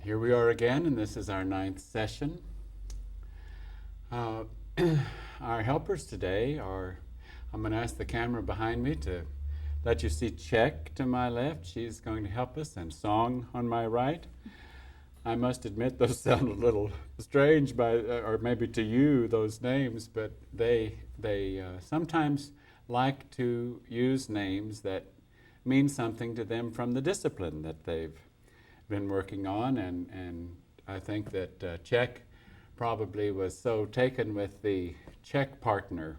Here we are again, and this is our 9th session. Our helpers today are, I'm going to ask the camera behind me to let you see Czech to my left. She's going to help us, and Song on my right. I must admit those sound a little strange, or maybe to you, those names, but they sometimes like to use names that mean something to them from the discipline that they've been working on, and I think that Czech probably was so taken with the Czech partner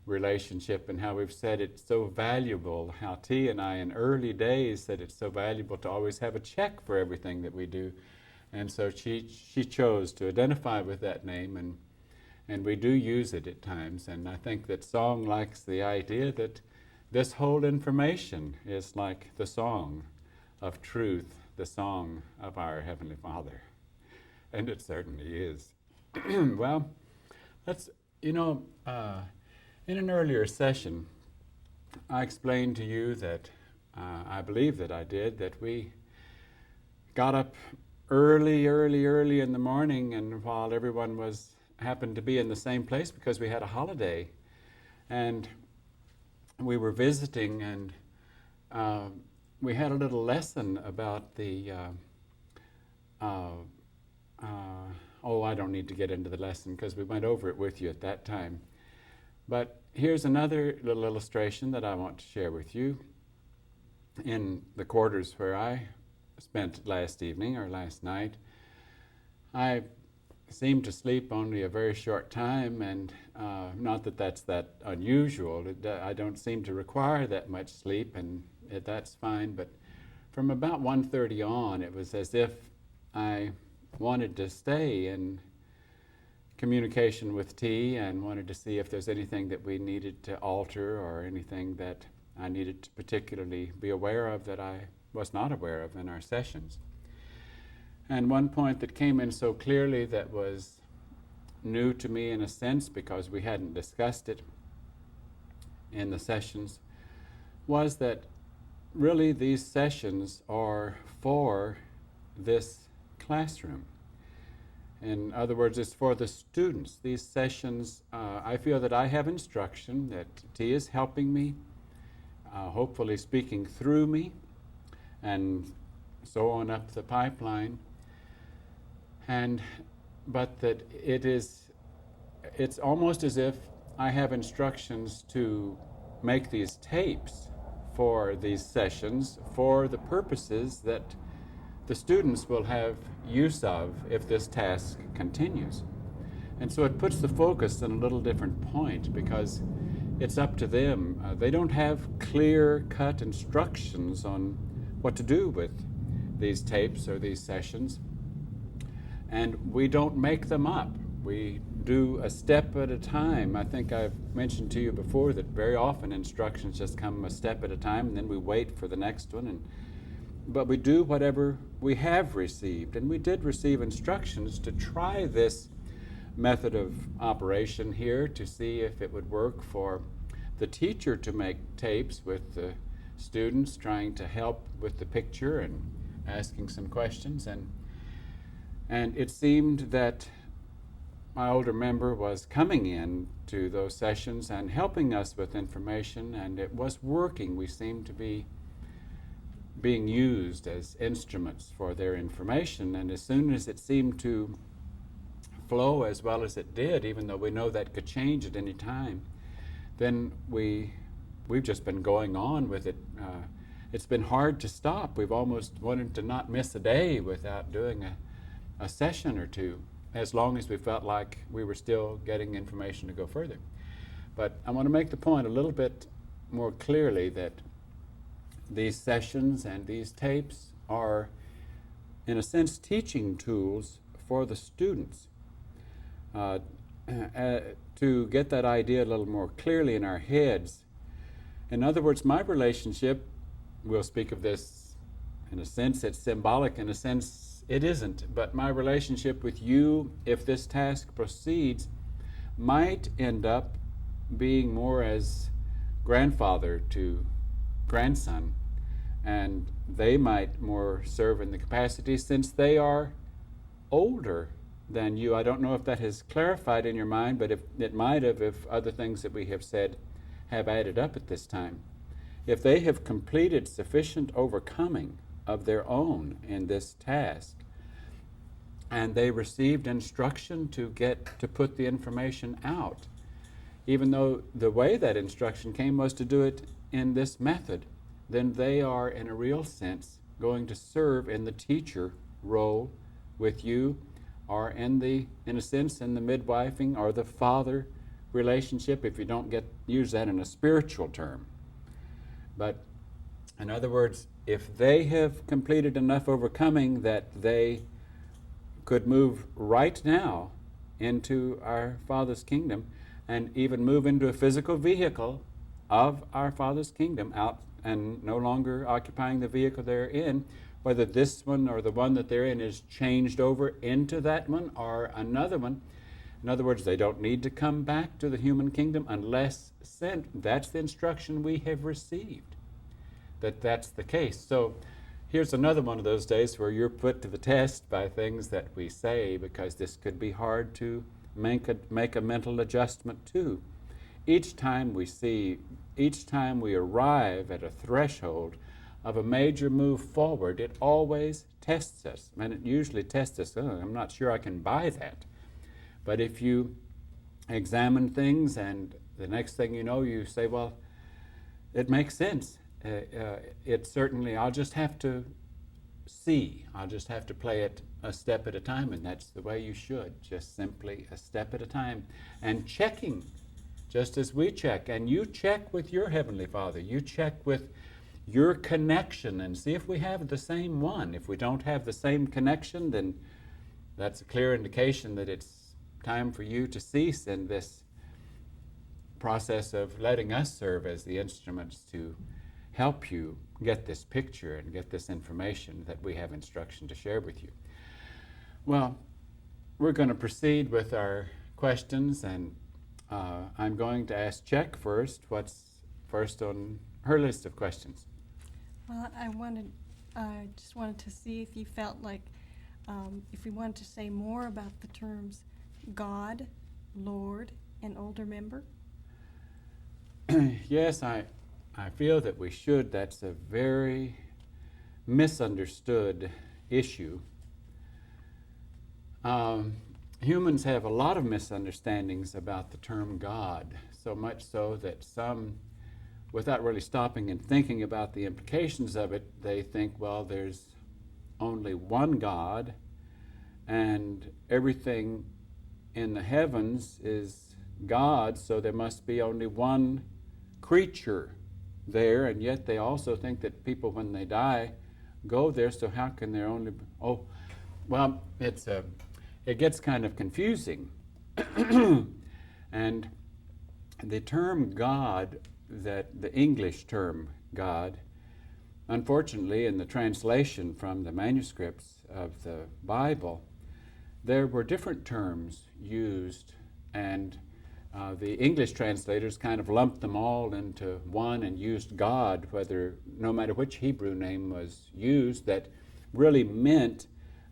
relationship and how we've said it's so valuable, how T and I in early days said it's so valuable to always have a Czech for everything that we do. And so she chose to identify with that name, and we do use it at times. And I think that Song likes the idea that this whole information is like the song of truth, the song of our Heavenly Father. And it certainly is. Well, in an earlier session, I explained to you that I believe that I did, that we got up early in the morning, and while everyone happened to be in the same place because we had a holiday, and we were visiting, and we had a little lesson about the, I don't need to get into the lesson because we went over it with you at that time. But here's another little illustration that I want to share with you. In the quarters where I spent last evening or last night, I seemed to sleep only a very short time, and not that that's that unusual. I don't seem to require that much sleep, and that's fine, but from about 1:30 on, it was as if I wanted to stay in communication with T and wanted to see if there's anything that we needed to alter or anything that I needed to particularly be aware of that I was not aware of in our sessions. And one point that came in so clearly that was new to me in a sense because we hadn't discussed it in the sessions was that really these sessions are for this classroom. In other words, it's for the students. These sessions, I feel that I have instruction, that T is helping me, hopefully speaking through me, and so on up the pipeline. But that it's almost as if I have instructions to make these tapes for these sessions for the purposes that the students will have use of if this task continues. And so it puts the focus in a little different point because it's up to them. They don't have clear-cut instructions on what to do with these tapes or these sessions. And we don't make them up. We do a step at a time. I think I've mentioned to you before that very often instructions just come a step at a time, and then we wait for the next one. But we do whatever we have received. And we did receive instructions to try this method of operation here to see if it would work for the teacher to make tapes with the students, trying to help with the picture and asking some questions. And it seemed that my older member was coming in to those sessions and helping us with information, and it was working. We seemed to be being used as instruments for their information, and as soon as it seemed to flow as well as it did, even though we know that could change at any time, then we've just been going on with it. It's been hard to stop. We've almost wanted to not miss a day without doing a session or two, as long as we felt like we were still getting information to go further. But I want to make the point a little bit more clearly that these sessions and these tapes are, in a sense, teaching tools for the students. To get that idea a little more clearly in our heads, in other words, my relationship, we'll speak of this in a sense, it's symbolic, in a sense, it isn't, but my relationship with you, if this task proceeds, might end up being more as grandfather to grandson, and they might more serve in the capacity since they are older than you. I don't know if that has clarified in your mind, but if it might have, if other things that we have said have added up at this time. If they have completed sufficient overcoming of their own in this task, and they received instruction to put the information out, even though the way that instruction came was to do it in this method, then they are, in a real sense, going to serve in the teacher role with you, or in a sense, in the midwifing or the father relationship, if you don't use that in a spiritual term. But in other words, if they have completed enough overcoming that they could move right now into our Father's kingdom, and even move into a physical vehicle of our Father's kingdom, out and no longer occupying the vehicle they're in, whether this one or the one that they're in is changed over into that one or another one. In other words, they don't need to come back to the human kingdom unless sent. That's the instruction we have received, that's the case. So here's another one of those days where you're put to the test by things that we say, because this could be hard to make a mental adjustment to. Each time we arrive at a threshold of a major move forward, it always tests us. And it usually tests us, I'm not sure I can buy that. But if you examine things and the next thing you know, you say, well, it makes sense. It certainly, I'll just have to see. I'll just have to play it a step at a time, and that's the way you should, just simply a step at a time. And checking, just as we check, and you check with your Heavenly Father, you check with your connection and see if we have the same one. If we don't have the same connection, then that's a clear indication that it's time for you to cease in this process of letting us serve as the instruments to help you get this picture and get this information that we have instruction to share with you. Well, we're going to proceed with our questions, and I'm going to ask Czech first. What's first on her list of questions? Well, I just wanted to see if you felt like if we wanted to say more about the terms God, Lord, and older member. Yes, I feel that we should. That's a very misunderstood issue. Humans have a lot of misunderstandings about the term God, so much so that some, without really stopping and thinking about the implications of it, they think, well, there's only one God, and everything in the heavens is God, so there must be only one creature there, and yet they also think that people, when they die, go there, so how can there only be, it gets kind of confusing. And the term God, that the English term God, unfortunately in the translation from the manuscripts of the Bible, there were different terms used, and the English translators kind of lumped them all into one and used God, no matter which Hebrew name was used, that really meant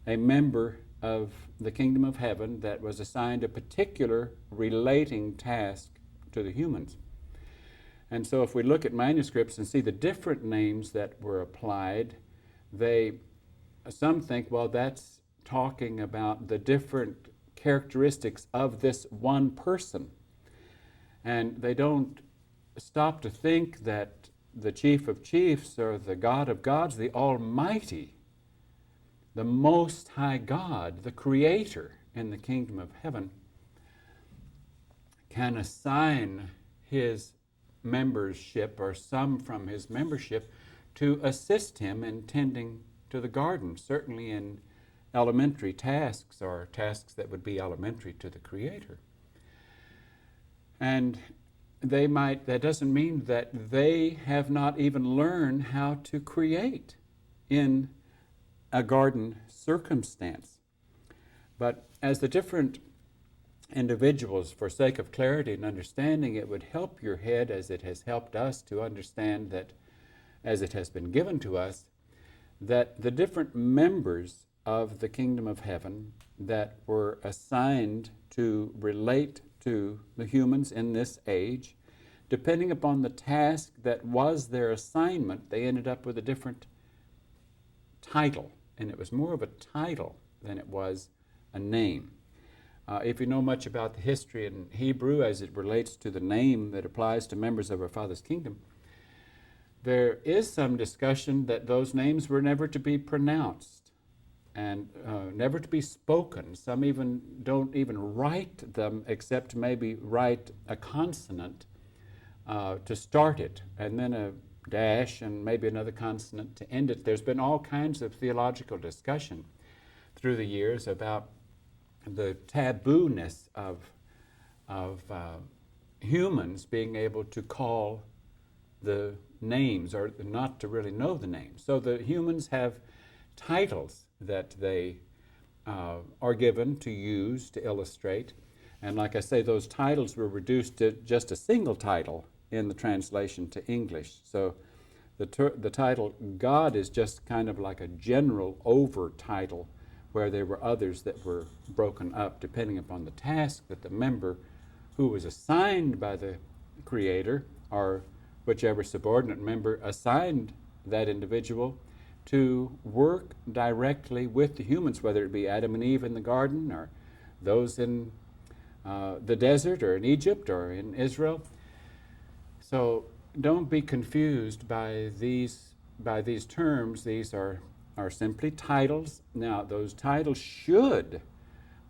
a member of the kingdom of heaven that was assigned a particular relating task to the humans. And so if we look at manuscripts and see the different names that were applied, some think, well, that's talking about the different characteristics of this one person. And they don't stop to think that the Chief of Chiefs, or the God of gods, the Almighty, the Most High God, the Creator in the kingdom of heaven, can assign his membership, or some from his membership, to assist him in tending to the garden, certainly in elementary tasks, or tasks that would be elementary to the Creator. And that doesn't mean that they have not even learned how to create in a garden circumstance. But as the different individuals, for sake of clarity and understanding, it would help your head, as it has helped us, to understand that, as it has been given to us, that the different members of the kingdom of heaven that were assigned to relate to the humans in this age. Depending upon the task that was their assignment, they ended up with a different title, and it was more of a title than it was a name. If you know much about the history in Hebrew as it relates to the name that applies to members of our Father's kingdom, there is some discussion that those names were never to be pronounced and never to be spoken. Some even don't even write them except maybe write a consonant to start it, and then a dash and maybe another consonant to end it. There's been all kinds of theological discussion through the years about the taboo-ness of humans being able to call the names or not to really know the names. So the humans have titles that they are given to use to illustrate. And like I say, those titles were reduced to just a single title in the translation to English. So the title God is just kind of like a general over title, where there were others that were broken up depending upon the task that the member who was assigned by the Creator, or whichever subordinate member assigned that individual to work directly with the humans, whether it be Adam and Eve in the garden or those in the desert or in Egypt or in Israel. So don't be confused by these terms. These are simply titles. Now, those titles should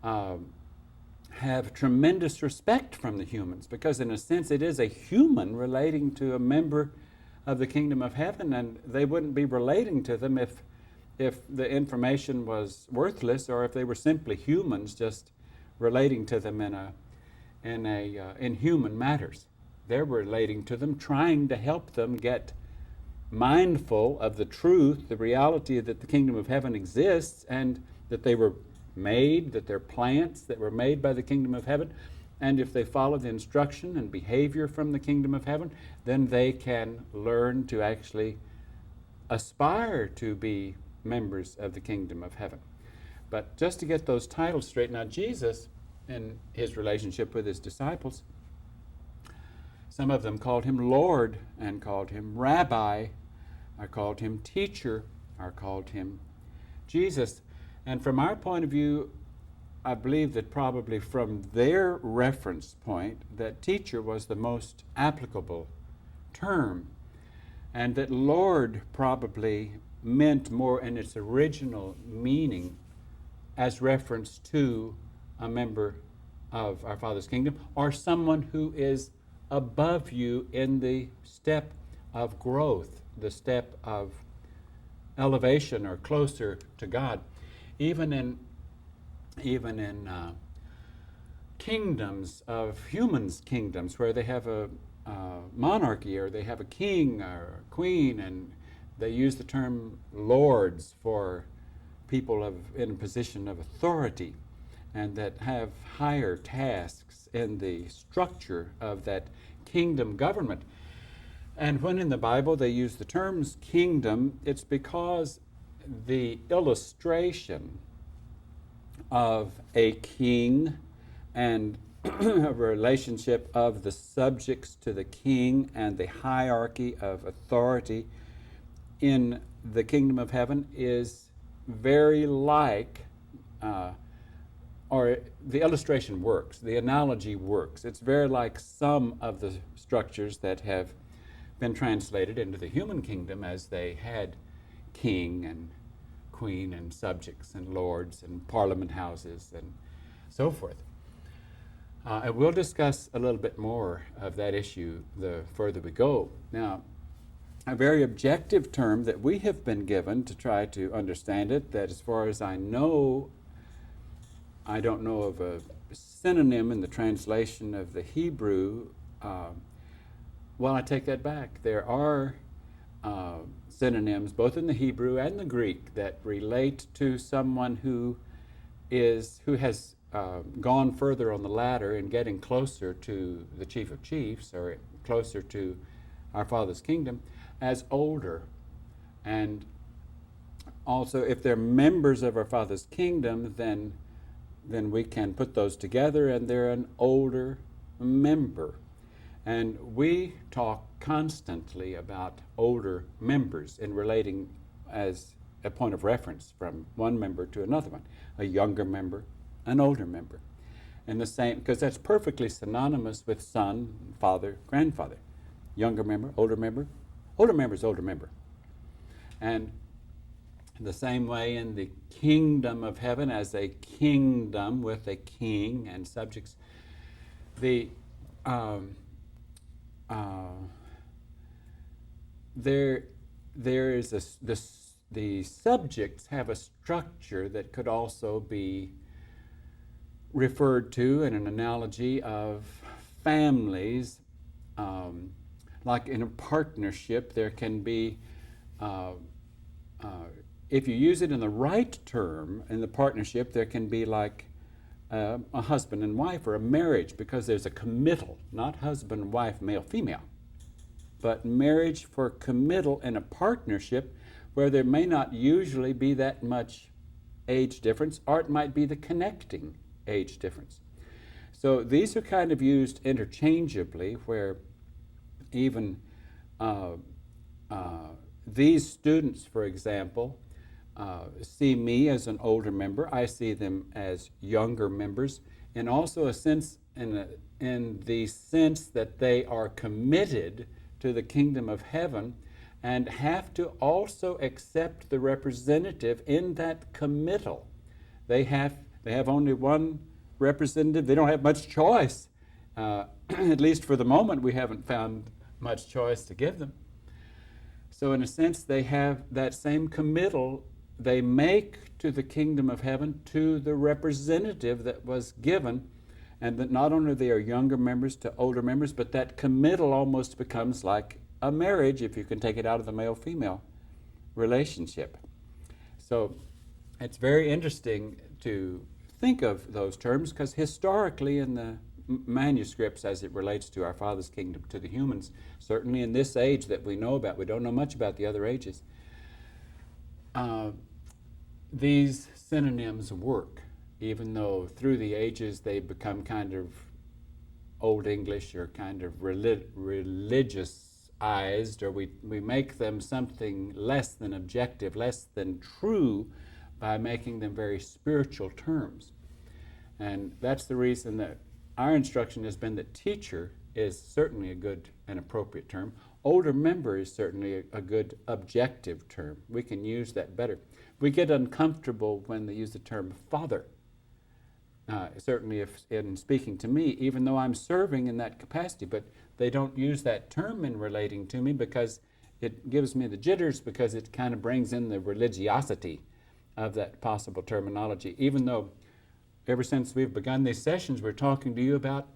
have tremendous respect from the humans, because in a sense it is a human relating to a member of the kingdom of heaven, and they wouldn't be relating to them if the information was worthless, or if they were simply humans just relating to them in human matters. They're relating to them, trying to help them get mindful of the truth, the reality that the kingdom of heaven exists, and that they were made, that they're plants that were made by the kingdom of heaven. And if they follow the instruction and behavior from the kingdom of heaven, then they can learn to actually aspire to be members of the kingdom of heaven. But just to get those titles straight, now Jesus, in his relationship with his disciples, some of them called him Lord and called him Rabbi, or called him Teacher, or called him Jesus. And from our point of view, I believe that probably from their reference point, that teacher was the most applicable term, and that Lord probably meant more in its original meaning as reference to a member of our Father's kingdom, or someone who is above you in the step of growth, the step of elevation or closer to God. Even in kingdoms of humans' kingdoms, where they have a monarchy, or they have a king or a queen, and they use the term lords for people in a position of authority and that have higher tasks in the structure of that kingdom government. And when in the Bible they use the terms kingdom, it's because the illustration of a king and a relationship of the subjects to the king and the hierarchy of authority in the kingdom of heaven is very like, or the illustration works, the analogy works. It's very like some of the structures that have been translated into the human kingdom, as they had king and queen and subjects and lords and parliament houses and so forth. And we'll discuss a little bit more of that issue the further we go. Now, a very objective term that we have been given to try to understand it, that as far as I know, I don't know of a synonym in the translation of the Hebrew. Well, I take that back. There are synonyms, both in the Hebrew and the Greek, that relate to someone who has gone further on the ladder in getting closer to the Chief of Chiefs, or closer to our Father's kingdom, as older. And also, if they're members of our Father's kingdom, then we can put those together, and they're an older member. And we talk constantly about older members in relating as a point of reference from one member to another one, a younger member, an older member. And the same, because that's perfectly synonymous with son, father, grandfather. Younger member, older member. Older member is older member. And the same way in the kingdom of heaven, as a kingdom with a king and subjects, the there is the subjects have a structure that could also be referred to in an analogy of families. Like in a partnership, there can be, if you use it in the right term, in the partnership, there can be like a husband and wife or a marriage, because there's a committal, not husband and wife, male, female, but marriage for committal in a partnership where there may not usually be that much age difference, or it might be the connecting age difference. So these are kind of used interchangeably, where even these students, for example, see me as an older member. I see them as younger members, and also a sense in the sense that they are committed to the kingdom of heaven, and have to also accept the representative in that committal. They have only one representative. They don't have much choice. At least for the moment, we haven't found much choice to give them. So in a sense, they have that same committal they make to the kingdom of heaven, to the representative that was given, and that not only they are younger members to older members, but that committal almost becomes like a marriage, if you can take it out of the male-female relationship. So it's very interesting to think of those terms, because historically in the manuscripts, as it relates to our Father's kingdom, to the humans, certainly in this age that we know about, we don't know much about the other ages, these synonyms work, even though through the ages they become kind of Old English or kind of religiousized, or we make them something less than objective, less than true, by making them very spiritual terms. And that's the reason that our instruction has been that teacher is certainly a good and appropriate term. Older member is certainly a good objective term. We can use that better. We get uncomfortable when they use the term father. Certainly if in speaking to me, even though I'm serving in that capacity, but they don't use that term in relating to me, because it gives me the jitters, because it kind of brings in the religiosity of that possible terminology, even though ever since we've begun these sessions, we're talking to you about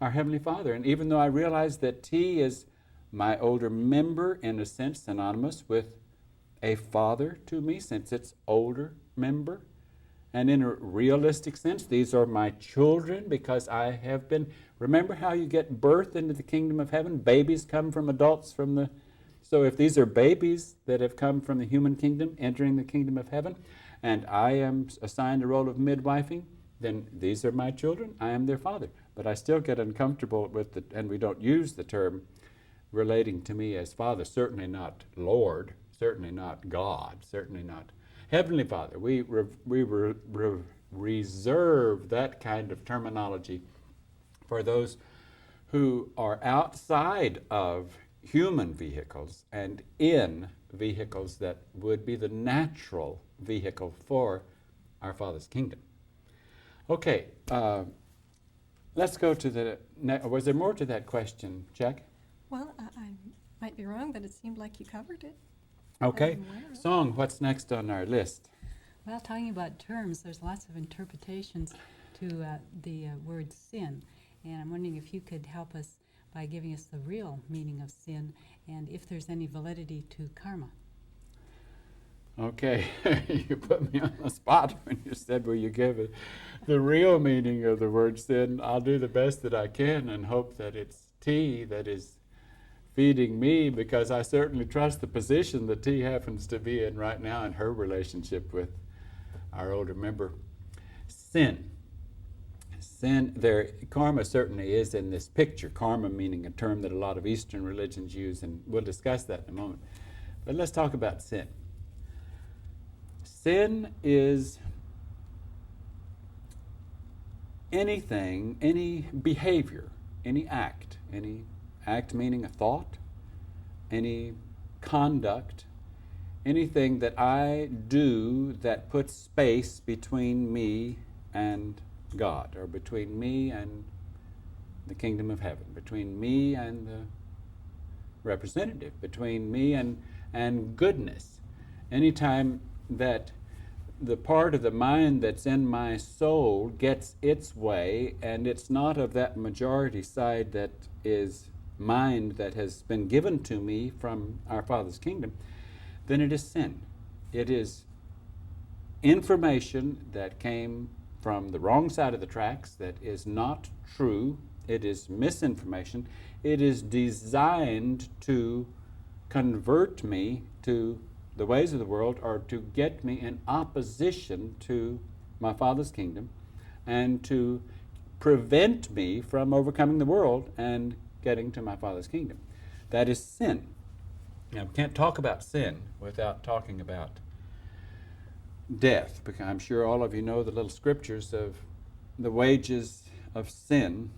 our Heavenly Father. And even though I realize that T is my older member, in a sense synonymous with a father to me, since it's older member, and in a realistic sense, these are my children, because I have been, remember how you get birth into the kingdom of heaven? Babies come from adults from the, so if these are babies that have come from the human kingdom, entering the kingdom of heaven, and I am assigned a role of midwifing, then these are my children, I am their father. But I still get uncomfortable with it, and we don't use the term relating to me as Father, certainly not Lord, certainly not God, certainly not Heavenly Father. We reserve that kind of terminology for those who are outside of human vehicles and in vehicles that would be the natural vehicle for our Father's kingdom. Okay, let's go to the was there more to that question, Jack? Well, I might be wrong, but it seemed like you covered it. Okay. Song, what's next on our list? Well, talking about terms, there's lots of interpretations to the word sin. And I'm wondering if you could help us by giving us the real meaning of sin, and if there's any validity to karma. Okay, you put me on the spot when you said, will you give it the real meaning of the word sin? I'll do the best that I can and hope that it's T that is feeding me, because I certainly trust the position that T happens to be in right now in her relationship with our older member. Sin. Sin, there, karma certainly is in this picture. Karma meaning a term that a lot of Eastern religions use, and we'll discuss that in a moment. But let's talk about sin. Sin is anything, any behavior, any act meaning a thought, any conduct, anything that I do that puts space between me and God, or between me and the kingdom of heaven, between me and the representative, between me and goodness. Anytime that the part of the mind that's in my soul gets its way, and it's not of that majority side that is mind that has been given to me from our Father's kingdom, then it is sin. It is information that came from the wrong side of the tracks, that is not true. It is misinformation. It is designed to convert me to the ways of the world, or to get me in opposition to my Father's kingdom, and to prevent me from overcoming the world and getting to my Father's kingdom. That is sin. Now, we can't talk about sin without talking about death, because I'm sure all of you know the little scriptures of the wages of sin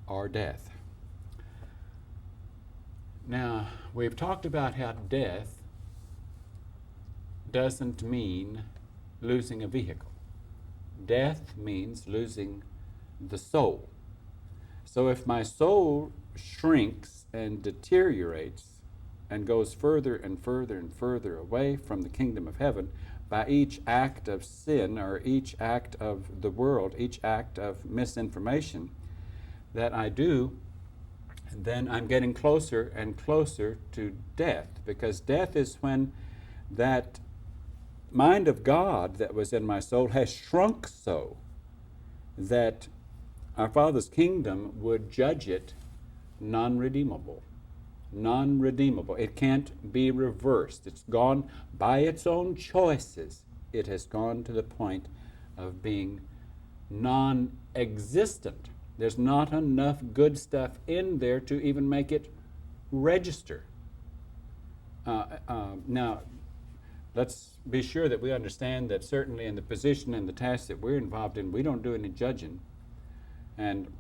are death. Now, we've talked about how death doesn't mean losing a vehicle. Death means losing the soul. So if my soul shrinks and deteriorates and goes further and further and further away from the kingdom of heaven by each act of sin, or each act of the world, each act of misinformation that I do, then I'm getting closer and closer to death, because death is when that mind of God that was in my soul has shrunk so that our Father's kingdom would judge it non-redeemable. Non-redeemable. It can't be reversed. It's gone by its own choices. It has gone to the point of being non-existent. There's not enough good stuff in there to even make it register. Now, let's be sure that we understand that certainly in the position and the task that we're involved in, we don't do any judging. And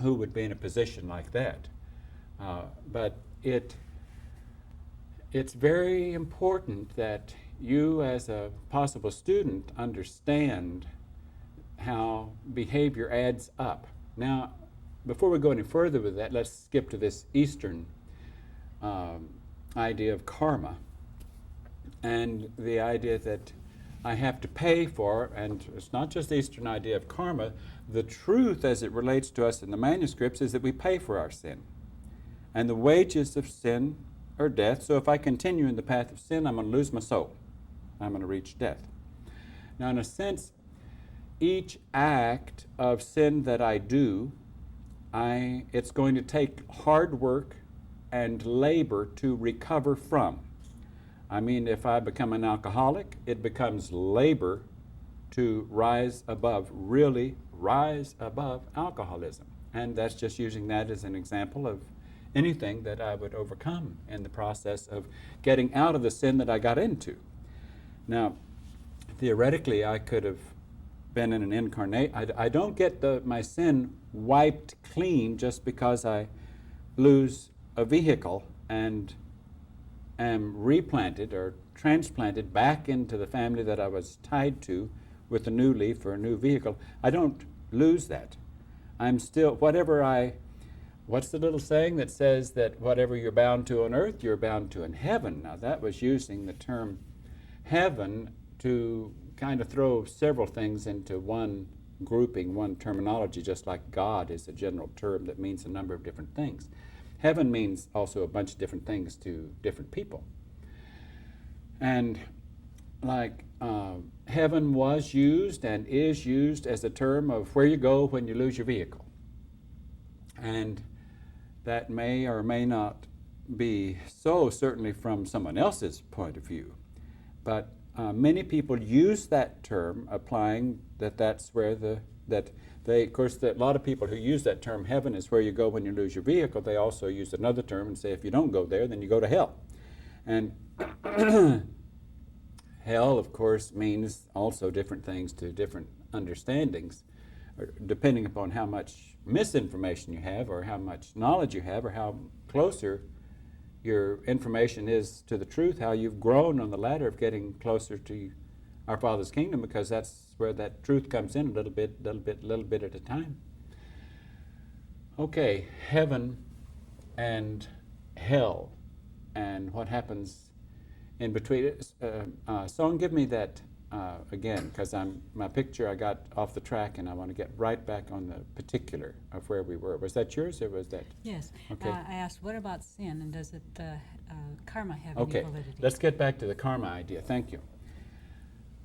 who would be in a position like that? But it's very important that you, as a possible student, understand how behavior adds up. Now, before we go any further with that, let's skip to this Eastern idea of karma, and the idea that I have to pay for, and it's not just the Eastern idea of karma. The truth as it relates to us in the manuscripts is that we pay for our sin. And the wages of sin are death. So if I continue in the path of sin, I'm going to lose my soul. I'm going to reach death. Now, in a sense, each act of sin that I do, it's going to take hard work and labor to recover from. I mean, if I become an alcoholic, it becomes labor to rise above, really rise above alcoholism. And that's just using that as an example of anything that I would overcome in the process of getting out of the sin that I got into. Now, theoretically, I could have been in an incarnate. I don't get my sin wiped clean just because I lose a vehicle and am replanted or transplanted back into the family that I was tied to with a new leaf or a new vehicle. I don't lose that. I'm still, what's the little saying that says that whatever you're bound to on earth, you're bound to in heaven? Now, that was using the term heaven to kind of throw several things into one grouping, one terminology, just like God is a general term that means a number of different things. Heaven means also a bunch of different things to different people. And like heaven was used and is used as a term of where you go when you lose your vehicle. And that may or may not be so, certainly from someone else's point of view. But many people use that term, applying that's where of course, a lot of people who use that term, heaven is where you go when you lose your vehicle, they also use another term and say if you don't go there, then you go to hell. And hell, of course, means also different things to different understandings, depending upon how much misinformation you have, or how much knowledge you have, or how closer your information is to the truth, how you've grown on the ladder of getting closer to our Father's kingdom, because that's where that truth comes in a little bit at a time. Okay, heaven and hell, and what happens in between. Song, give me that again, because my picture I got off the track, and I want to get right back on the particular of where we were. Was that yours, or was that? Yes. Okay. I asked, what about sin, and does it karma have Okay, any validity? let's get back to the karma idea. Thank you.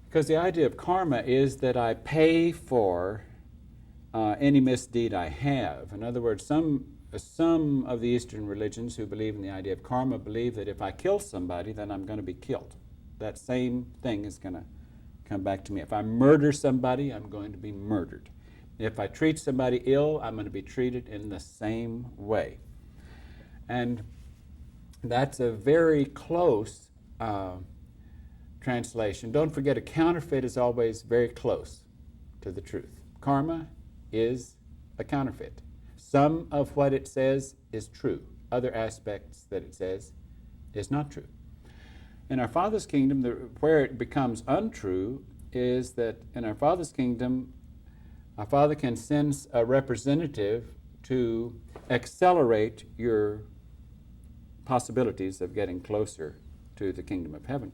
Because the idea of karma is that I pay for any misdeed I have. In other words, some of the Eastern religions who believe in the idea of karma believe that if I kill somebody, then I'm going to be killed. That same thing is going to come back to me. If I murder somebody, I'm going to be murdered. If I treat somebody ill, I'm going to be treated in the same way. And that's a very close translation. Don't forget, a counterfeit is always very close to the truth. Karma is a counterfeit. Some of what it says is true. Other aspects that it says is not true. In our Father's kingdom, where it becomes untrue is that in our Father's kingdom, our Father can send a representative to accelerate your possibilities of getting closer to the kingdom of heaven.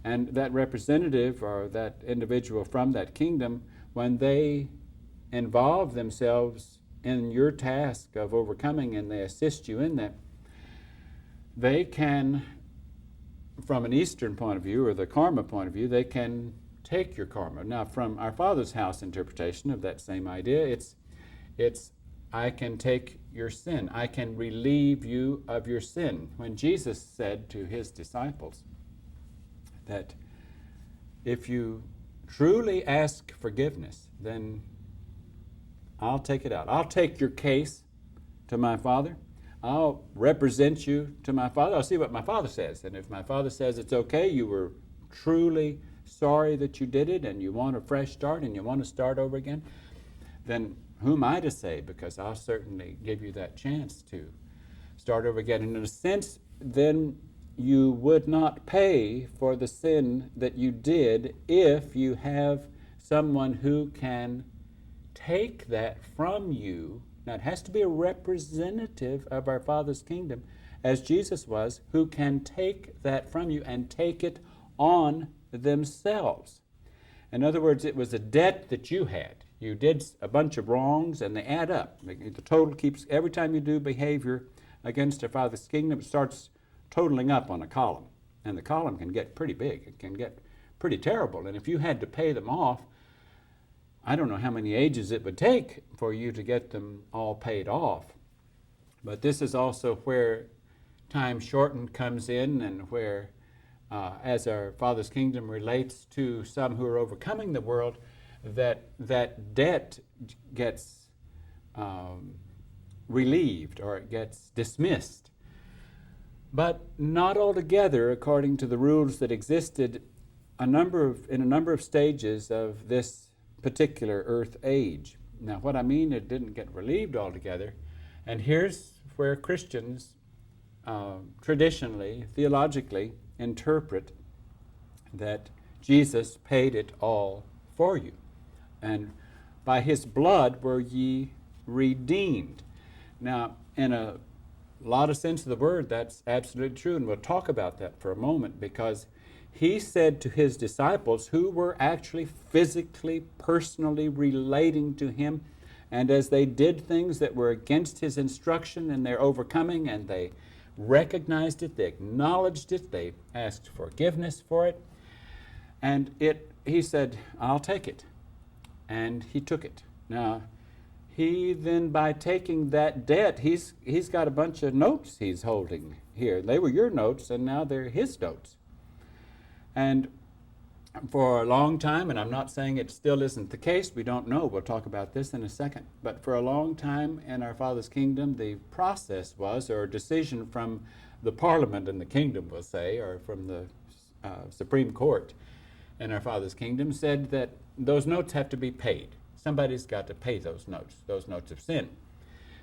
And that representative, or that individual from that kingdom, when they involve themselves in your task of overcoming and they assist you in that, they can, from an Eastern point of view, or the karma point of view, they can take your karma. Now, from our Father's house interpretation of that same idea, it's I can take your sin. I can relieve you of your sin. When Jesus said to his disciples that if you truly ask forgiveness, then I'll take it out. I'll take your case to my Father. I'll represent you to my Father. I'll see what my Father says. And if my Father says it's okay, you were truly sorry that you did it, and you want a fresh start, and you want to start over again, then who am I to say? Because I'll certainly give you that chance to start over again. And in a sense, then you would not pay for the sin that you did if you have someone who can take that from you. Now, it has to be a representative of our Father's kingdom, as Jesus was, who can take that from you and take it on themselves. In other words, it was a debt that you had. You did a bunch of wrongs, and they add up. The total keeps, every time you do behavior against our Father's kingdom, it starts totaling up on a column. And the column can get pretty big. It can get pretty terrible. And if you had to pay them off, I don't know how many ages it would take for you to get them all paid off. But this is also where time shortened comes in, and where, as our Father's kingdom relates to some who are overcoming the world, that debt gets relieved, or it gets dismissed. But not altogether, according to the rules that existed in a number of stages of this particular earth age. Now, what I mean, it didn't get relieved altogether. And here's where Christians traditionally, theologically, interpret that Jesus paid it all for you. And by his blood were ye redeemed. Now, in a lot of sense of the word, that's absolutely true, and we'll talk about that for a moment, because he said to his disciples, who were actually physically, personally relating to him, and as they did things that were against his instruction and their overcoming, and they recognized it, they acknowledged it, they asked forgiveness for it, and he said, I'll take it. And he took it. Now, he then, by taking that debt, he's got a bunch of notes he's holding here. They were your notes, and now they're his notes. And for a long time, and I'm not saying it still isn't the case, we don't know, we'll talk about this in a second, but for a long time in our Father's kingdom, the process was, or decision from the Parliament in the kingdom, we'll say, or from the Supreme Court in our Father's kingdom, said that those notes have to be paid. Somebody's got to pay those notes of sin.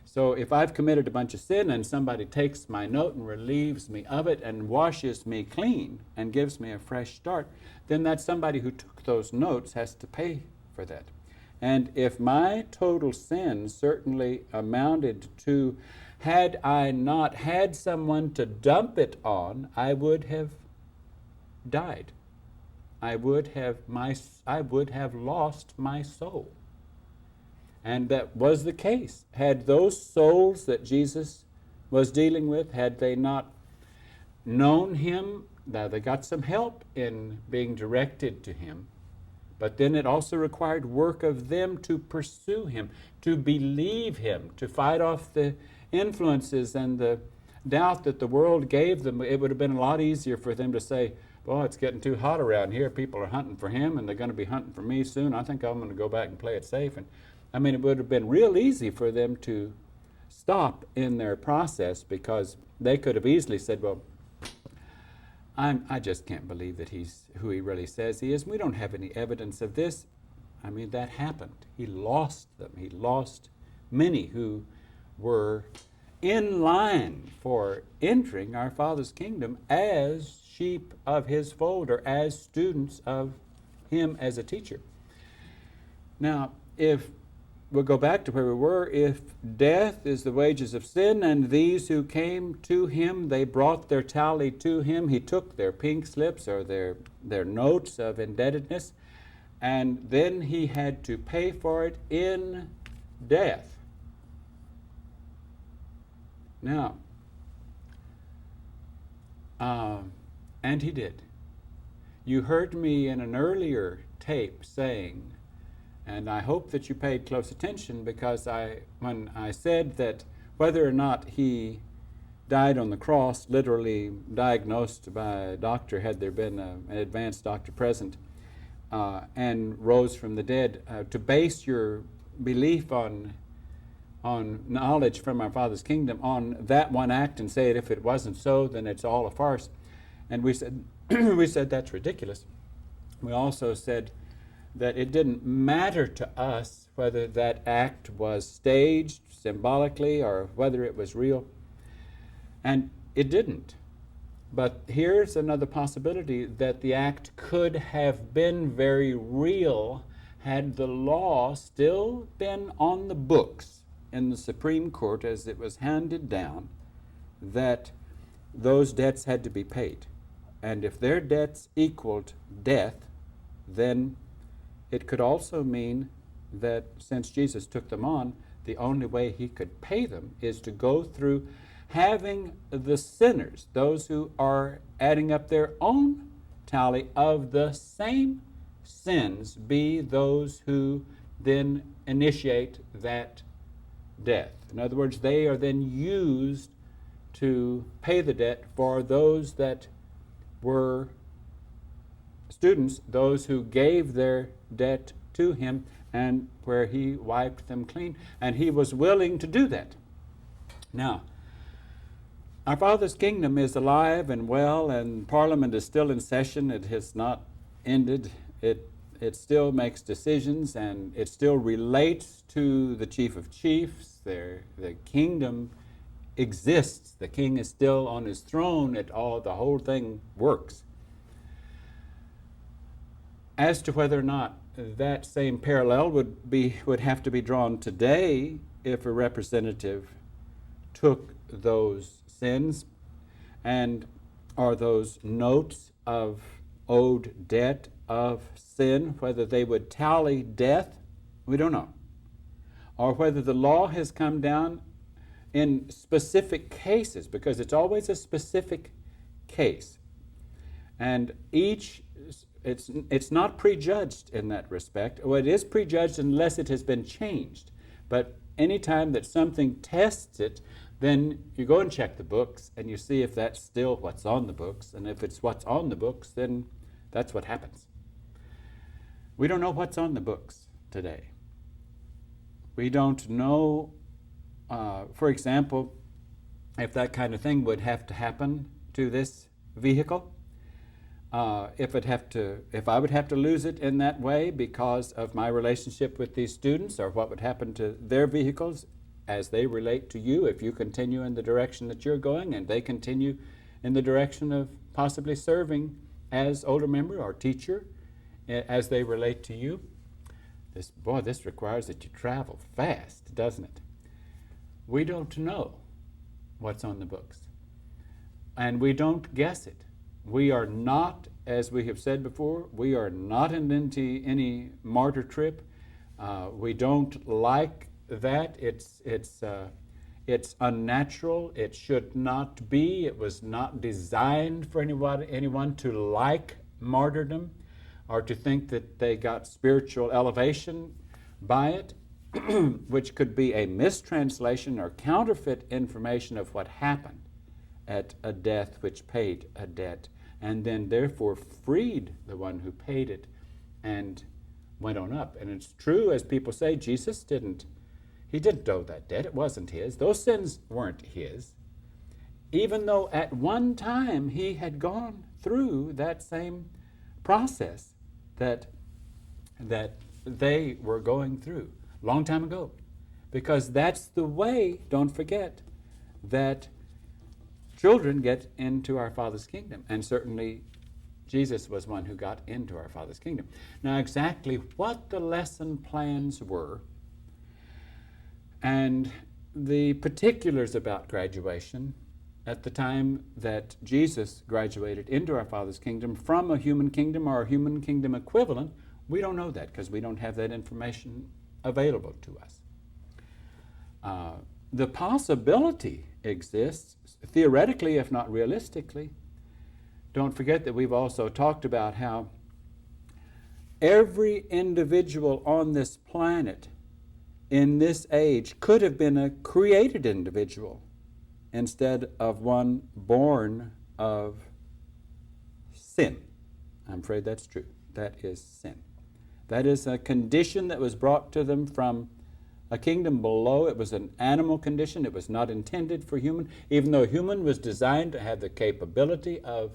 So if I've committed a bunch of sin and somebody takes my note and relieves me of it and washes me clean and gives me a fresh start, then that somebody who took those notes has to pay for that. And if my total sin certainly amounted to, had I not had someone to dump it on, I would have died. I would have lost my soul. And that was the case. Had those souls that Jesus was dealing with, had they not known him, now they got some help in being directed to him, but then it also required work of them to pursue him, to believe him, to fight off the influences and the doubt that the world gave them. It would have been a lot easier for them to say, "Well, it's getting too hot around here. People are hunting for him, and they're going to be hunting for me soon. I think I'm going to go back and play it safe." And I mean, it would have been real easy for them to stop in their process, because they could have easily said, "Well, I just can't believe that he's who he really says he is. We don't have any evidence of this." I mean, that happened. He lost them. He lost many who were in line for entering our Father's kingdom as sheep of his fold, or as students of him as a teacher. Now, if we'll go back to where we were, if death is the wages of sin, and these who came to him, they brought their tally to him, he took their pink slips or their notes of indebtedness, and then he had to pay for it in death. Now, and he did. You heard me in an earlier tape saying, and I hope that you paid close attention, because when I said that whether or not he died on the cross, literally diagnosed by a doctor, had there been an advanced doctor present, and rose from the dead, to base your belief on knowledge from our Father's kingdom on that one act, and say that if it wasn't so, then it's all a farce. And we said, we said that's ridiculous. We also said that it didn't matter to us whether that act was staged symbolically or whether it was real. And it didn't. But here's another possibility, that the act could have been very real had the law still been on the books in the Supreme Court as it was handed down, that those debts had to be paid. And if their debts equaled death, then it could also mean that since Jesus took them on, the only way he could pay them is to go through having the sinners, those who are adding up their own tally of the same sins, be those who then initiate that death. In other words, they are then used to pay the debt for those that were students, those who gave their debt to him, and where he wiped them clean. And he was willing to do that. Now, our Father's kingdom is alive and well, and Parliament is still in session. It has not ended. It still makes decisions, and it still relates to the Chief of Chiefs. The kingdom exists. The king is still on his throne. The whole thing works. As to whether or not that same parallel would have to be drawn today if a representative took those sins or those notes of owed debt of sin, whether they would tally death, we don't know. Or whether the law has come down in specific cases, because it's always a specific case. And it's not prejudged in that respect. Well, it is prejudged unless it has been changed. But anytime that something tests it, then you go and check the books and you see if that's still what's on the books. And if it's what's on the books, then that's what happens. We don't know what's on the books today. We don't know, for example, if that kind of thing would have to happen to this vehicle. If I would have to lose it in that way because of my relationship with these students, or what would happen to their vehicles as they relate to you if you continue in the direction that you're going and they continue in the direction of possibly serving as older member or teacher as they relate to you. This requires that you travel fast, doesn't it? We don't know what's on the books, and we don't guess it. We are not, as we have said before, we are not into any martyr trip. We don't like that. It's unnatural. It should not be. It was not designed for anyone to like martyrdom or to think that they got spiritual elevation by it, which could be a mistranslation or counterfeit information of what happened at a death which paid a debt, and then therefore freed the one who paid it and went on up. And it's true, as people say, Jesus didn't owe that debt. It wasn't his. Those sins weren't his, even though at one time he had gone through that same process that they were going through long time ago. Because that's the way, don't forget, that children get into our Father's kingdom. And certainly Jesus was one who got into our Father's kingdom. Now, exactly what the lesson plans were and the particulars about graduation at the time that Jesus graduated into our Father's kingdom from a human kingdom or a human kingdom equivalent, we don't know that because we don't have that information available to us. The possibility exists, theoretically, if not realistically. Don't forget that we've also talked about how every individual on this planet in this age could have been a created individual instead of one born of sin. I'm afraid that's true. That is sin. That is a condition that was brought to them from a kingdom below. It was an animal condition. It was not intended for human, even though human was designed to have the capability of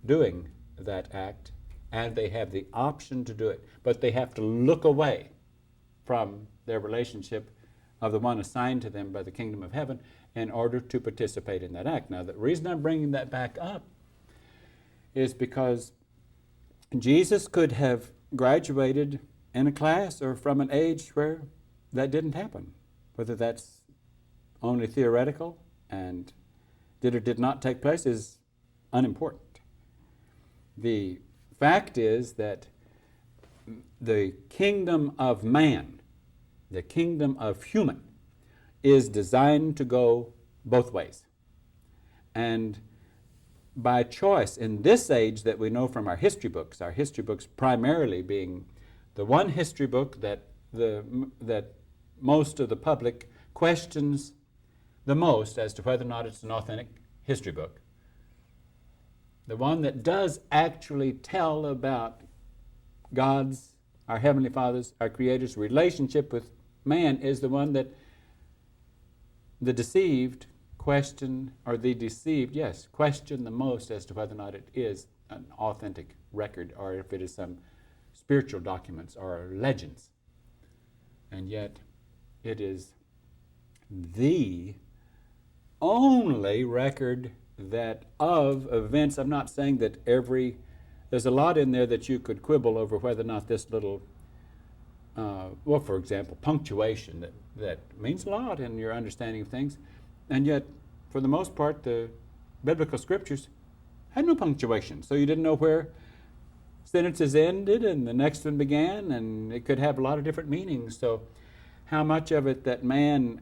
doing that act, and they have the option to do it. But they have to look away from their relationship of the one assigned to them by the kingdom of heaven in order to participate in that act. Now, the reason I'm bringing that back up is because Jesus could have graduated in a class or from an age where that didn't happen. Whether that's only theoretical and did or did not take place is unimportant. The fact is that the kingdom of man, the kingdom of human, is designed to go both ways. And by choice, in this age that we know from our history books primarily being the one history book that most of the public questions the most as to whether or not it's an authentic history book. The one that does actually tell about God's, our Heavenly Father's, our Creator's relationship with man is the one that the deceived question the most as to whether or not it is an authentic record or if it is some spiritual documents or legends. And yet it is the only record that of events. I'm not saying that there's a lot in there that you could quibble over whether or not this little, for example, punctuation that means a lot in your understanding of things. And yet, for the most part, the biblical scriptures had no punctuation. So you didn't know where sentences ended and the next one began, and it could have a lot of different meanings. So how much of it that man,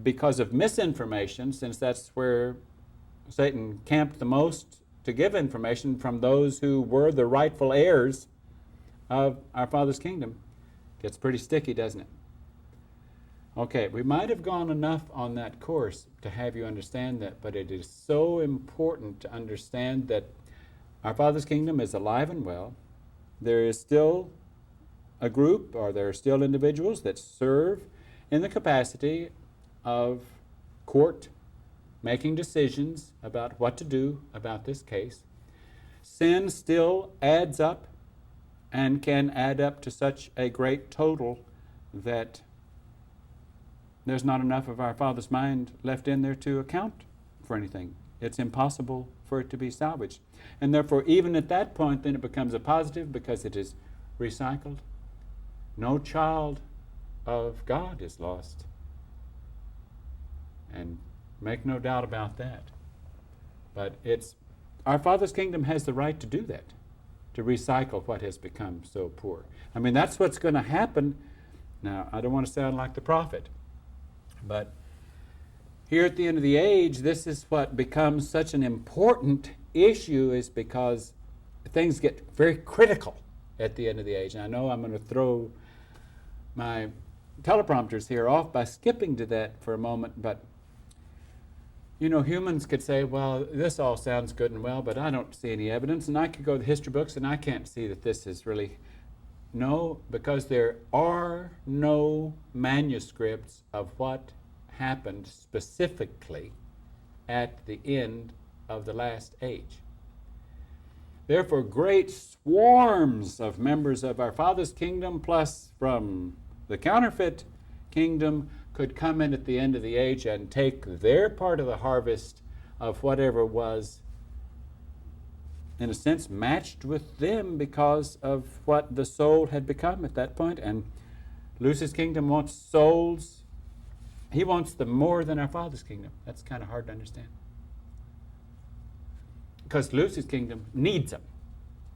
because of misinformation, since that's where Satan camped the most to give information from those who were the rightful heirs of our Father's kingdom, gets pretty sticky, doesn't it? Okay, we might have gone enough on that course to have you understand that, but it is so important to understand that our Father's kingdom is alive and well. There is still a group, or there are still individuals that serve in the capacity of court, making decisions about what to do about this case. Sin still adds up and can add up to such a great total that there's not enough of our Father's mind left in there to account for anything. It's impossible for it to be salvaged. And therefore, even at that point, then it becomes a positive because it is recycled. No child of God is lost. And make no doubt about that. But it's our Father's kingdom has the right to do that, to recycle what has become so poor. I mean, that's what's going to happen. Now, I don't want to sound like the prophet, but here at the end of the age, this is what becomes such an important issue, is because things get very critical at the end of the age. And I know I'm going to throw my teleprompters here off by skipping to that for a moment, but you know, humans could say, well, this all sounds good and well, but I don't see any evidence. And I could go to the history books and I can't see that this is really. No, because there are no manuscripts of what happened specifically at the end of the last age. Therefore, great swarms of members of our Father's kingdom, plus from the counterfeit kingdom, could come in at the end of the age and take their part of the harvest of whatever was, in a sense, matched with them because of what the soul had become at that point. And Lucy's kingdom wants souls. He wants them more than our Father's kingdom. That's kind of hard to understand. Because Lucy's kingdom needs them.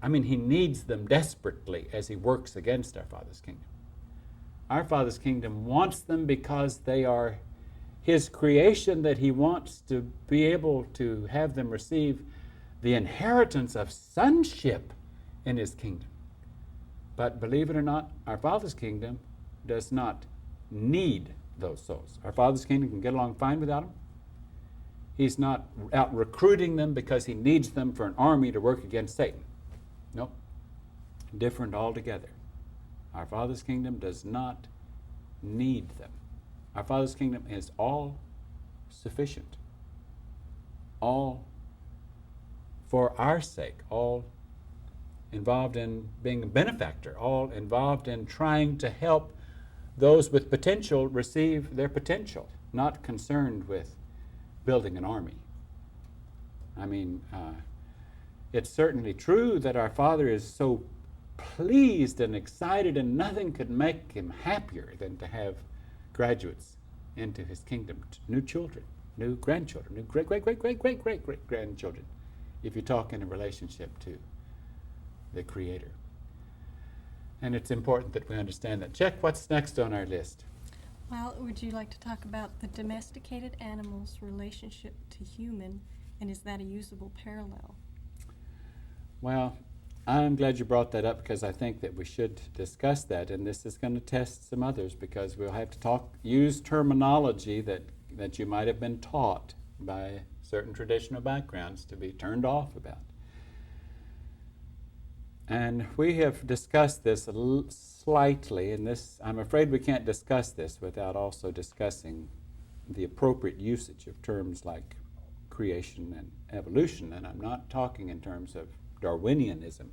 I mean, he needs them desperately as he works against our Father's kingdom. Our Father's kingdom wants them because they are his creation, that he wants to be able to have them receive the inheritance of sonship in his kingdom. But believe it or not, our Father's kingdom does not need those souls. Our Father's kingdom can get along fine without them. He's not out recruiting them because he needs them for an army to work against Satan. Nope. Different altogether. Our Father's kingdom does not need them. Our Father's kingdom is all sufficient. All for our sake. All involved in being a benefactor. All involved in trying to help those with potential receive their potential. Not concerned with building an army. I mean, it's certainly true that our Father is so pleased and excited, and nothing could make him happier than to have graduates into his kingdom, new children, new grandchildren, new great-great-great-great-great-great-grandchildren, if you talk in a relationship to the Creator. And it's important that we understand that. Check what's next on our list. Well, would you like to talk about the domesticated animal's relationship to human, and is that a usable parallel? Well, I'm glad you brought that up, because I think that we should discuss that, and this is going to test some others, because we'll have to use terminology that you might have been taught by certain traditional backgrounds to be turned off about. And we have discussed this slightly, and this, I'm afraid we can't discuss this without also discussing the appropriate usage of terms like creation and evolution. And I'm not talking in terms of Darwinianism.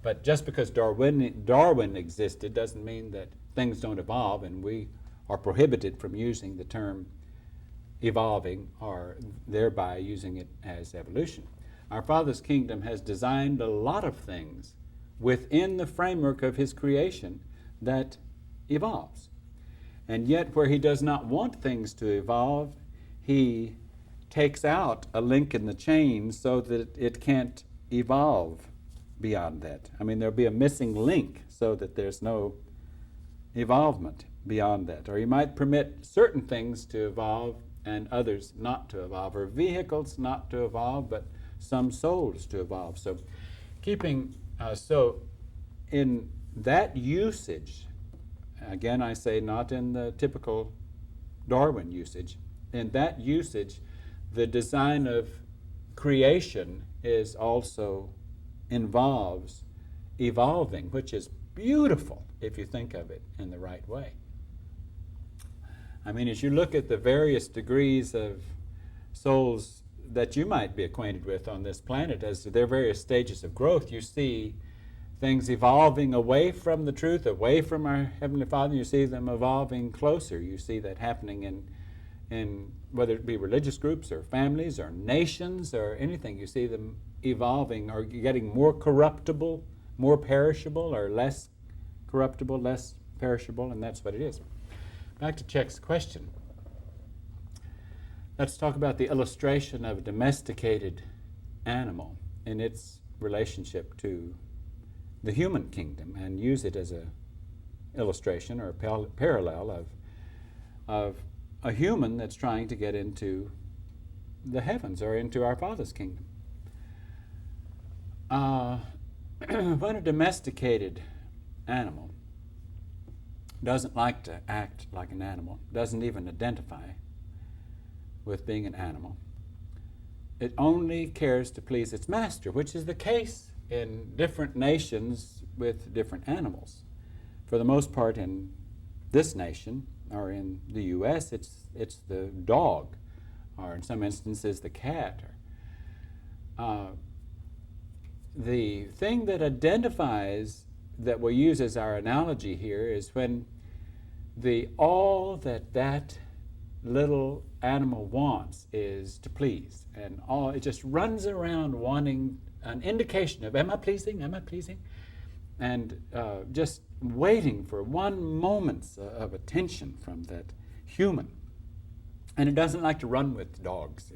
But just because Darwin existed doesn't mean that things don't evolve, and we are prohibited from using the term evolving, or thereby using it as evolution. Our Father's kingdom has designed a lot of things within the framework of his creation that evolves. And yet, where he does not want things to evolve, he takes out a link in the chain so that it can't evolve beyond that. I mean, there'll be a missing link so that there's no evolvement beyond that. Or he might permit certain things to evolve and others not to evolve, or vehicles not to evolve, but some souls to evolve. So so in that usage, again I say not in the typical Darwin usage. In that usage, the design of creation is also involves evolving, which is beautiful if you think of it in the right way. I mean, as you look at the various degrees of souls that you might be acquainted with on this planet, as their various stages of growth, you see things evolving away from the truth, away from our Heavenly Father. You see them evolving closer. You see that happening in whether it be religious groups or families or nations or anything. You see them evolving or getting more corruptible, more perishable, or less corruptible, less perishable, and that's what it is. Back to Czech's question. Let's talk about the illustration of a domesticated animal in its relationship to the human kingdom, and use it as a illustration or a parallel of a human that's trying to get into the heavens or into our Father's kingdom. When a domesticated animal doesn't like to act like an animal, doesn't even identify with being an animal, it only cares to please its master, which is the case in different nations with different animals. For the most part, in this nation, or in the U.S., it's the dog, or in some instances the cat. The thing that identifies, that we'll use as our analogy here, is when all that little animal wants is to please, and it just runs around wanting an indication of, am I pleasing, and just waiting for one moment of attention from that human. And it doesn't like to run with dogs.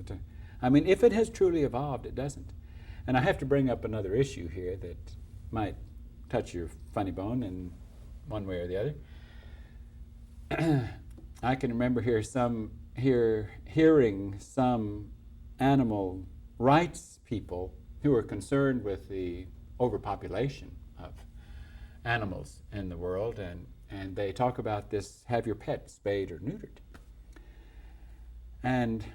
If it has truly evolved, it doesn't. And I have to bring up another issue here that might touch your funny bone in one way or the other. I can remember hearing some animal rights people who are concerned with the overpopulation of animals in the world, and they talk about this: have your pet spayed or neutered. And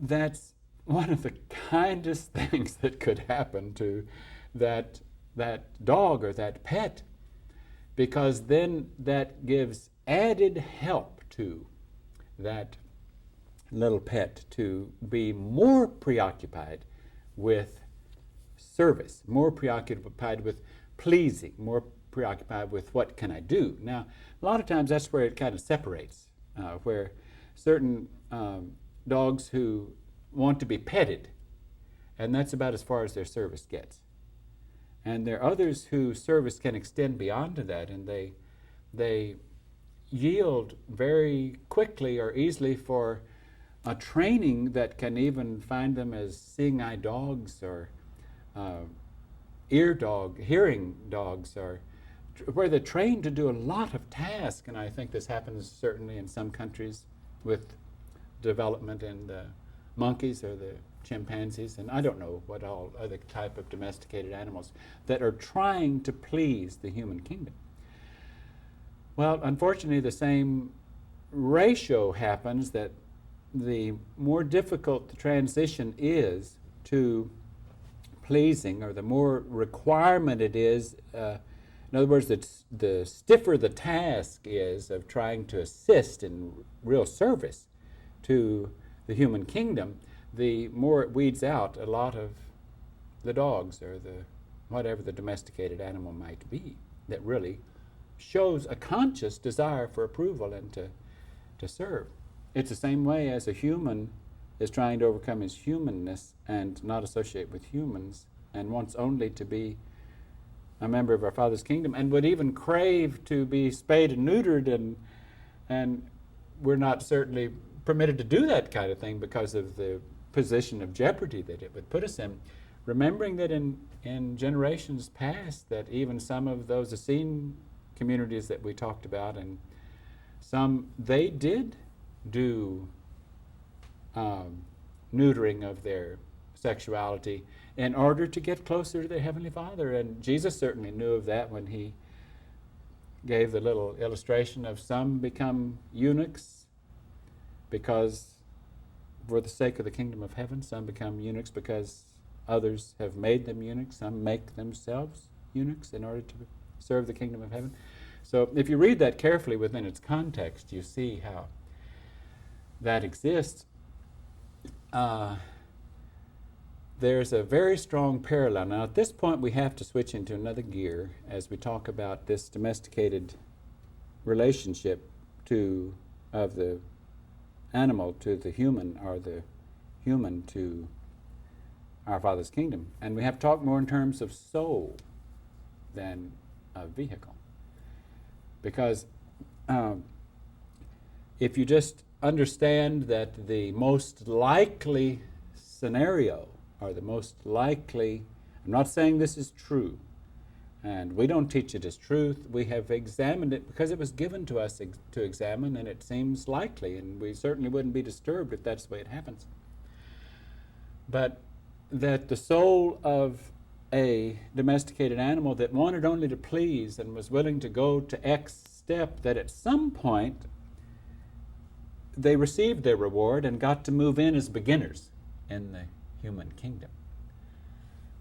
that's one of the kindest things that could happen to that dog or that pet, because then that gives added help to that little pet to be more preoccupied with service, more preoccupied with pleasing, more preoccupied with what can I do. Now, a lot of times that's where it kind of separates, where certain dogs who want to be petted, and that's about as far as their service gets. And there are others whose service can extend beyond to that, and they yield very quickly or easily for a training that can even find them as seeing eye dogs or hearing dogs, or where they're trained to do a lot of tasks. And I think this happens certainly in some countries with development in the monkeys or the chimpanzees, and I don't know what all other type of domesticated animals that are trying to please the human kingdom. Well, unfortunately, the same ratio happens, that the more difficult the transition is to pleasing, or the more requirement it is, in other words, the stiffer the task is of trying to assist in real service to the human kingdom, the more it weeds out a lot of the dogs or whatever the domesticated animal might be that really shows a conscious desire for approval and to serve. It's the same way as a human is trying to overcome his humanness and not associate with humans, and wants only to be a member of our Father's kingdom, and would even crave to be spayed and neutered, and we're not certainly permitted to do that kind of thing because of the position of jeopardy that it would put us in. Remembering that in generations past, that even some of those Essene communities that we talked about, and they did do neutering of their sexuality in order to get closer to their Heavenly Father. And Jesus certainly knew of that when he gave the little illustration of some become eunuchs because, for the sake of the kingdom of heaven, some become eunuchs because others have made them eunuchs, some make themselves eunuchs in order to serve the kingdom of heaven. So if you read that carefully within its context, you see how that exists. There's a very strong parallel. Now, at this point, we have to switch into another gear as we talk about this domesticated relationship of the animal to the human, or the human to our Father's kingdom. And we have to talk more in terms of soul than a vehicle. Because if you just understand that the most likely scenario, or the most likely, I'm not saying this is true, and we don't teach it as truth. We have examined it because it was given to us to examine, and it seems likely, and we certainly wouldn't be disturbed if that's the way it happens. But that the soul of a domesticated animal that wanted only to please and was willing to go to X step, that at some point they received their reward and got to move in as beginners in the human kingdom.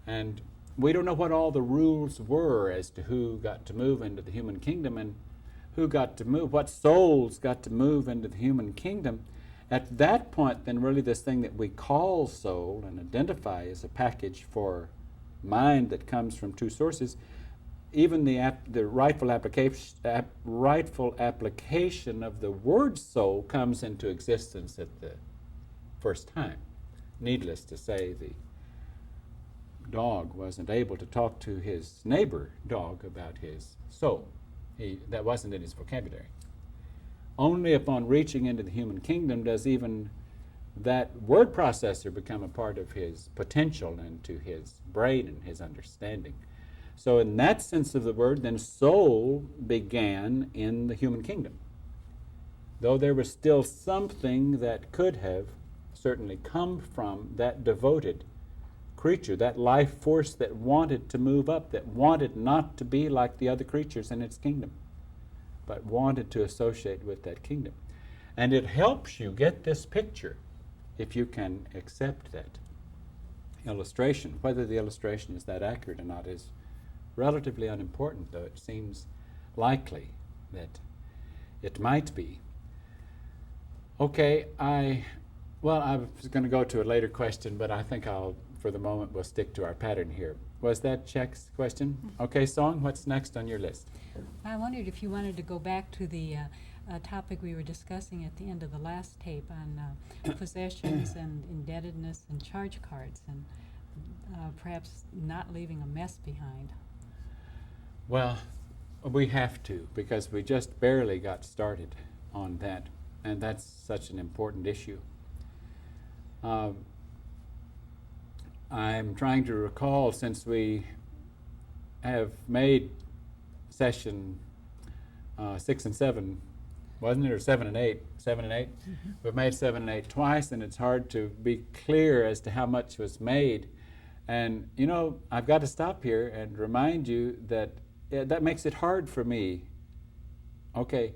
And we don't know what all the rules were as to who got to move into the human kingdom and who got to move, what souls got to move into the human kingdom. At that point, then really this thing that we call soul and identify as a package for mind that comes from two sources, even the rightful application of the word soul comes into existence at the first time. Needless to say, the dog wasn't able to talk to his neighbor dog about his soul. That wasn't in his vocabulary. Only upon reaching into the human kingdom does even that word processor become a part of his potential and to his brain and his understanding. So in that sense of the word, then soul began in the human kingdom. Though there was still something that could have certainly come from that devoted creature, that life force that wanted to move up, that wanted not to be like the other creatures in its kingdom, but wanted to associate with that kingdom. And it helps you get this picture if you can accept that illustration. Whether the illustration is that accurate or not is relatively unimportant, though it seems likely that it might be. Okay, I was going to go to a later question, but I think for the moment, we'll stick to our pattern here. Was that Czech's question? Okay, Song, what's next on your list? I wondered if you wanted to go back to the topic we were discussing at the end of the last tape on possessions and indebtedness and charge cards, and perhaps not leaving a mess behind. Well, we have to, because we just barely got started on that, and that's such an important issue. I'm trying to recall, since we have made session 6 and 7, wasn't it, or 7 and 8? 7 and 8? Mm-hmm. We've made 7 and 8 twice, and it's hard to be clear as to how much was made. And, I've got to stop here and remind you that that makes it hard for me. Okay,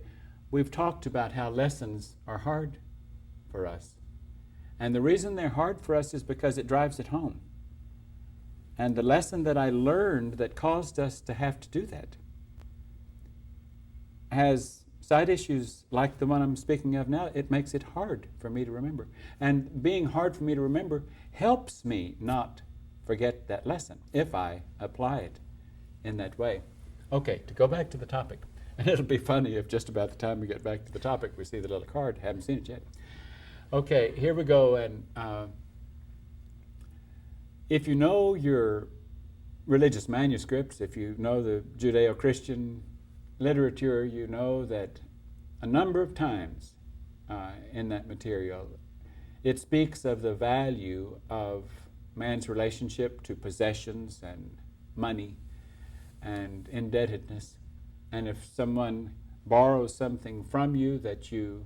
we've talked about how lessons are hard for us. And the reason they're hard for us is because it drives it home. And the lesson that I learned that caused us to have to do that has side issues like the one I'm speaking of now. It makes it hard for me to remember. And being hard for me to remember helps me not forget that lesson if I apply it in that way. Okay, to go back to the topic. And it'll be funny if just about the time we get back to the topic we see the little card. Haven't seen it yet. Okay, here we go. And if you know your religious manuscripts, if you know the Judeo-Christian literature, you know that a number of times in that material it speaks of the value of man's relationship to possessions and money and indebtedness. And if someone borrows something from you, that you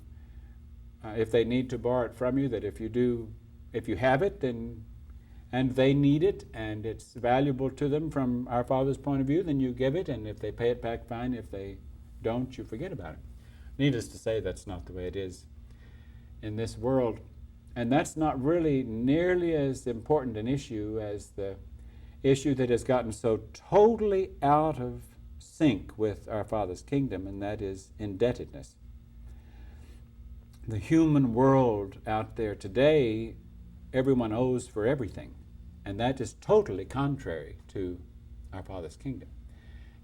if they need to borrow it from you, that if you have it, then and they need it and it's valuable to them from our Father's point of view, then you give it, and if they pay it back, fine. If they don't, you forget about it. Needless to say, that's not the way it is in this world. And that's not really nearly as important an issue as the issue that has gotten so totally out of sync with our Father's kingdom, and that is indebtedness. The human world out there today, everyone owes for everything, and that is totally contrary to our Father's kingdom.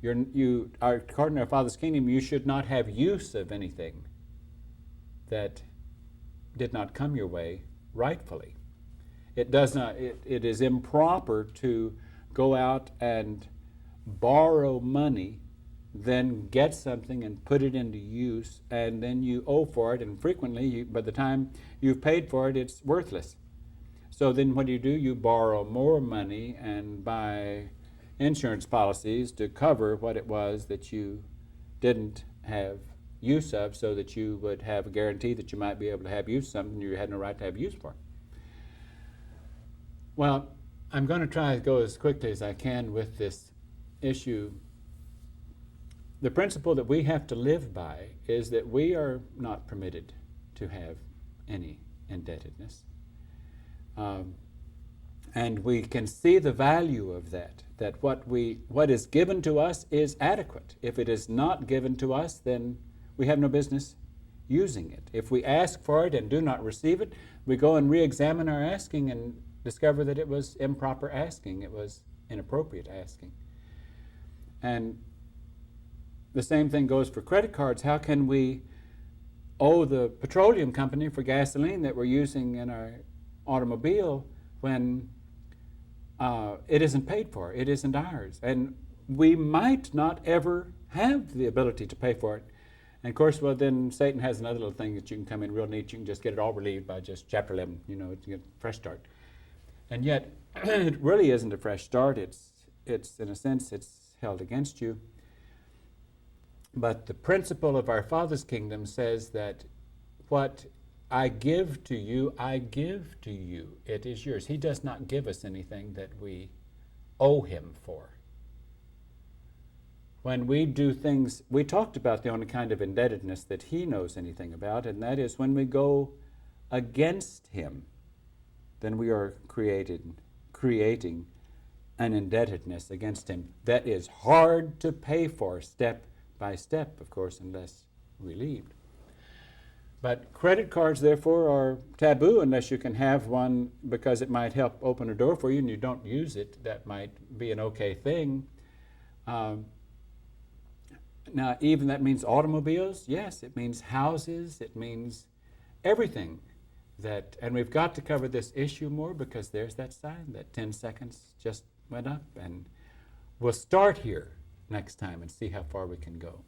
According to our Father's kingdom, you should not have use of anything that did not come your way rightfully. It is improper to go out and borrow money, then get something and put it into use, and then you owe for it, and frequently, by the time you've paid for it, it's worthless. So then what do? You borrow more money and buy insurance policies to cover what it was that you didn't have use of, so that you would have a guarantee that you might be able to have use of something you had no right to have use for. Well, I'm going to try to go as quickly as I can with this issue. The principle that we have to live by is that we are not permitted to have any indebtedness. And we can see the value of that what is given to us is adequate. If it is not given to us, then we have no business using it. If we ask for it and do not receive it, we go and re-examine our asking and discover that it was improper asking. It was inappropriate asking. And the same thing goes for credit cards. How can we owe the petroleum company for gasoline that we're using in our automobile when it isn't paid for? It isn't ours. And we might not ever have the ability to pay for it. And of course, well, then Satan has another little thing that you can come in real neat. You can just get it all relieved by just chapter 11, to get a fresh start. And yet, it really isn't a fresh start. It's in a sense, it's held against you. But the principle of our Father's kingdom says that what I give to you, I give to you. It is yours. He does not give us anything that we owe him for. When we do things, we talked about the only kind of indebtedness that he knows anything about, and that is when we go against him, then we are creating an indebtedness against him that is hard to pay for step by step, of course, unless relieved. But credit cards, therefore, are taboo unless you can have one because it might help open a door for you and you don't use it. That might be an okay thing. Now, even that means automobiles. Yes, it means houses. It means everything. And we've got to cover this issue more because there's that sign that 10 seconds just went up. And we'll start here next time and see how far we can go.